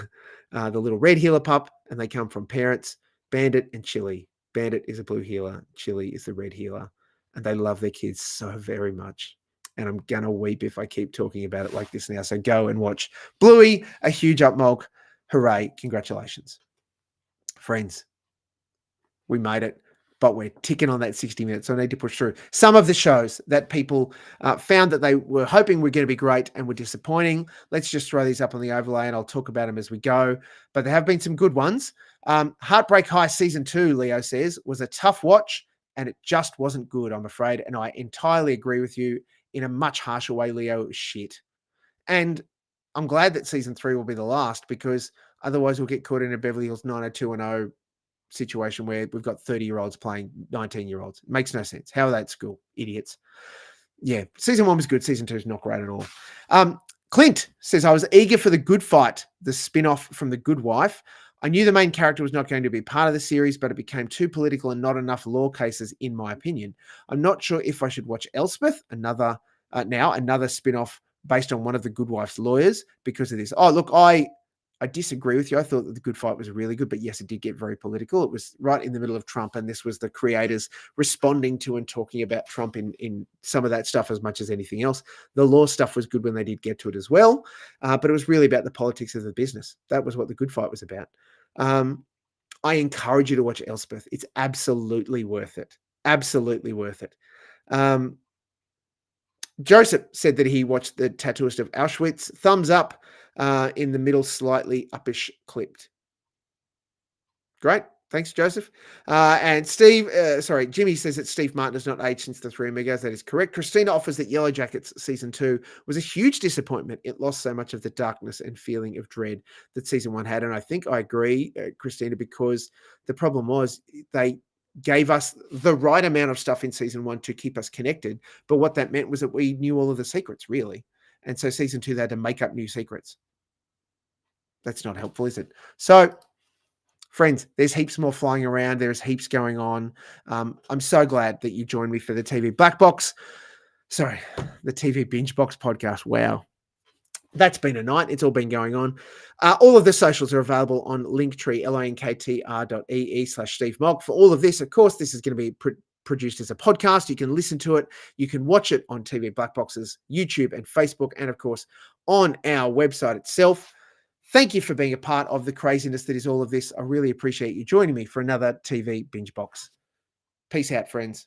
the little red heeler pup, and they come from parents Bandit and Chili. Bandit is a blue heeler, Chili is the red heeler, and they love their kids so very much. And I'm gonna weep if I keep talking about it like this now. So go and watch Bluey, a huge up Molk. Hooray, congratulations. Friends, we made it, but we're ticking on that 60 minutes, so I need to push through. Some of the shows that people found that they were hoping were going to be great and were disappointing. Let's just throw these up on the overlay, and I'll talk about them as we go. But there have been some good ones. Heartbreak High Season 2, Leo says, was a tough watch, and it just wasn't good, I'm afraid. And I entirely agree with you. In a much harsher way, Leo, it was shit. And I'm glad that Season 3 will be the last, because otherwise we'll get caught in a Beverly Hills 90210 situation where we've got 30-year-olds playing 19-year-olds. It makes no sense. How are they at school? Idiots. Yeah, Season 1 was good. Season 2 is not great at all. Clint says, I was eager for The Good Fight, the spin-off from The Good Wife. I knew the main character was not going to be part of the series, but it became too political and not enough law cases, in my opinion. I'm not sure if I should watch Elspeth, another spin-off based on one of The Good Wife's lawyers, because of this. Oh, look, I disagree with you. I thought that The Good Fight was really good, but yes, it did get very political. It was right in the middle of Trump, and this was the creators responding to and talking about Trump in some of that stuff as much as anything else. The law stuff was good when they did get to it as well, but it was really about the politics of the business. That was what The Good Fight was about. I encourage you to watch Elspeth. It's absolutely worth it. Absolutely worth it. Joseph said that he watched The Tattooist of Auschwitz. Thumbs up. In the middle, slightly uppish clipped. Great. Thanks, Joseph. And Jimmy says that Steve Martin has not aged since the Three Amigos. That is correct. Christina offers that Yellow Jackets Season 2 was a huge disappointment. It lost so much of the darkness and feeling of dread that Season 1 had. And I think I agree, Christina, because the problem was they gave us the right amount of stuff in Season 1 to keep us connected. But what that meant was that we knew all of the secrets, really. And so Season 2, they had to make up new secrets. That's not helpful, is it? So, friends, there's heaps more flying around. There's heaps going on. I'm so glad that you joined me for the TV Bingebox podcast. Wow. That's been a night. It's all been going on. All of the socials are available on Linktree, linktr.ee/Steve Molk. For all of this, of course, this is going to be produced as a podcast. You can listen to it. You can watch it on TV Blackbox's YouTube and Facebook, and of course on our website itself. Thank you for being a part of the craziness that is all of this. I really appreciate you joining me for another TV Bingebox. Peace out, friends.